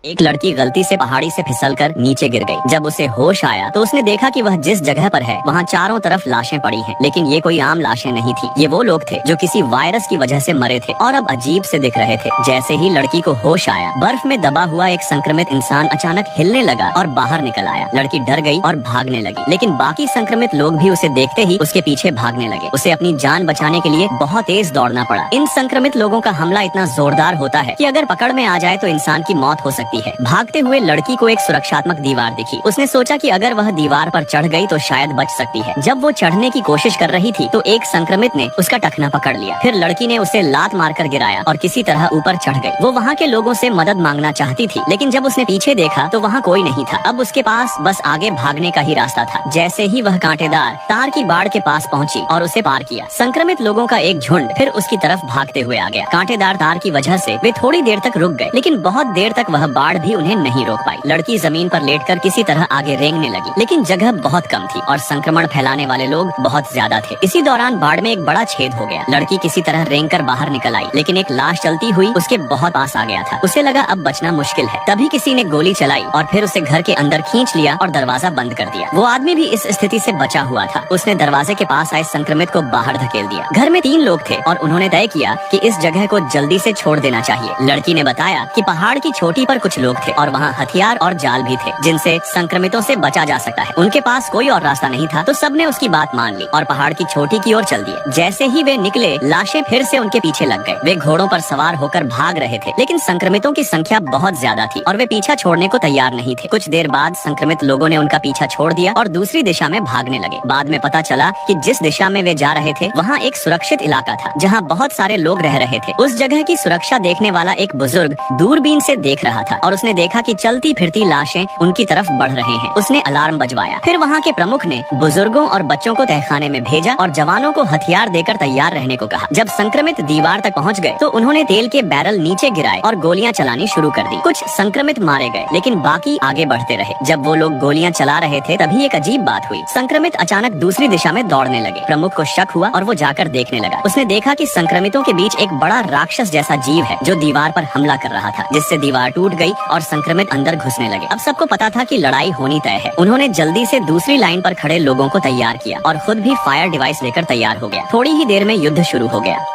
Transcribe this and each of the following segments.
एक लड़की गलती से पहाड़ी से फिसलकर नीचे गिर गई। जब उसे होश आया तो उसने देखा कि वह जिस जगह पर है वहाँ चारों तरफ लाशें पड़ी हैं, लेकिन ये कोई आम लाशें नहीं थी। ये वो लोग थे जो किसी वायरस की वजह से मरे थे और अब अजीब से दिख रहे थे। जैसे ही लड़की को होश आया, बर्फ में दबा हुआ एक संक्रमित इंसान अचानक हिलने लगा और बाहर निकल आया। लड़की डर गई और भागने लगी, लेकिन बाकी संक्रमित लोग भी उसे देखते ही उसके पीछे भागने लगे। उसे अपनी जान बचाने के लिए बहुत तेज दौड़ना पड़ा। इन संक्रमित लोगों का हमला इतना जोरदार होता है कि अगर पकड़ में आ जाए तो इंसान की मौत हो सकती है। भागते हुए लड़की को एक सुरक्षात्मक दीवार दिखी। उसने सोचा कि अगर वह दीवार पर चढ़ गई तो शायद बच सकती है। जब वो चढ़ने की कोशिश कर रही थी तो एक संक्रमित ने उसका टखना पकड़ लिया। फिर लड़की ने उसे लात मारकर गिराया और किसी तरह ऊपर चढ़ गई। वो वहाँ के लोगों से मदद मांगना चाहती थी, लेकिन जब उसने पीछे देखा तो वहाँ कोई नहीं था। अब उसके पास बस आगे भागने का ही रास्ता था। जैसे ही वह कांटेदार तार की बाड़ के पास पहुँची और उसे पार किया, संक्रमित लोगों का एक झुंड फिर उसकी तरफ भागते हुए आ गया। कांटेदार तार की वजह से वे थोड़ी देर तक रुक गए, लेकिन बहुत देर तक वह बाढ़ भी उन्हें नहीं रोक पाई। लड़की जमीन पर लेटकर किसी तरह आगे रेंगने लगी, लेकिन जगह बहुत कम थी और संक्रमण फैलाने वाले लोग बहुत ज्यादा थे। इसी दौरान बाढ़ में एक बड़ा छेद हो गया। लड़की किसी तरह रेंगकर बाहर निकल आई, लेकिन एक लाश चलती हुई उसके बहुत पास आ गया था। उसे लगा अब बचना मुश्किल है। तभी किसी ने गोली चलाई और फिर उसे घर के अंदर खींच लिया और दरवाजा बंद कर दिया। वो आदमी भी इस स्थिति से बचा हुआ था। उसने दरवाजे के पास आए संक्रमित को बाहर धकेल दिया। घर में 3 लोग थे और उन्होंने तय किया कि इस जगह को जल्दी से छोड़ देना चाहिए। लड़की ने बताया कि पहाड़ की चोटी पर कुछ लोग थे और वहाँ हथियार और जाल भी थे जिनसे संक्रमितों से बचा जा सकता है। उनके पास कोई और रास्ता नहीं था, तो सबने उसकी बात मान ली और पहाड़ की चोटी की ओर चल दिए। जैसे ही वे निकले, लाशें फिर से उनके पीछे लग गए। वे घोड़ों पर सवार होकर भाग रहे थे, लेकिन संक्रमितों की संख्या बहुत ज्यादा थी और वे पीछा छोड़ने को तैयार नहीं थे। कुछ देर बाद संक्रमित लोगों ने उनका पीछा छोड़ दिया और दूसरी दिशा में भागने लगे। बाद में पता चला कि जिस दिशा में वे जा रहे थे वहाँ एक सुरक्षित इलाका था जहाँ बहुत सारे लोग रह रहे थे। उस जगह की सुरक्षा देखने वाला एक बुजुर्ग दूरबीन से देख रहा था और उसने देखा कि चलती फिरती लाशें उनकी तरफ बढ़ रहे हैं। उसने अलार्म बजवाया। फिर वहाँ के प्रमुख ने बुजुर्गों और बच्चों को तहखाने में भेजा और जवानों को हथियार देकर तैयार रहने को कहा। जब संक्रमित दीवार तक पहुँच गए तो उन्होंने तेल के बैरल नीचे गिराए और गोलियां चलानी शुरू कर दी। कुछ संक्रमित मारे गए, लेकिन बाकी आगे बढ़ते रहे। जब वो लोग गोलियां चला रहे थे तभी एक अजीब बात हुई। संक्रमित अचानक दूसरी दिशा में दौड़ने लगे। प्रमुख को शक हुआ और वो जाकर देखने लगा। उसने देखा कि संक्रमितों के बीच एक बड़ा राक्षस जैसा जीव है जो दीवार पर हमला कर रहा था, जिससे दीवार टूट गई और संक्रमित अंदर घुसने लगे। अब सबको पता था कि लड़ाई होनी तय है। उन्होंने जल्दी से दूसरी लाइन पर खड़े लोगों को तैयार किया और खुद भी फायर डिवाइस लेकर तैयार हो गया। थोड़ी ही देर में युद्ध शुरू हो गया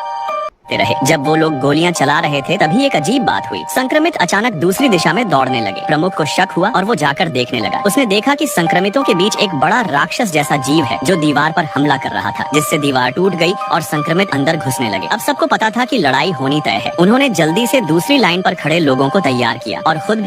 रहे। जब वो लोग गोलियां चला रहे थे तभी एक अजीब बात हुई। संक्रमित अचानक दूसरी दिशा में दौड़ने लगे। प्रमुख को शक हुआ और वो जाकर देखने लगा। उसने देखा कि संक्रमितों के बीच एक बड़ा राक्षस जैसा जीव है जो दीवार पर हमला कर रहा था, जिससे दीवार टूट गई और संक्रमित अंदर घुसने लगे। अब सबको पता था कि लड़ाई होनी तय है। उन्होंने जल्दी से दूसरी लाइन पर खड़े लोगों को तैयार किया और खुद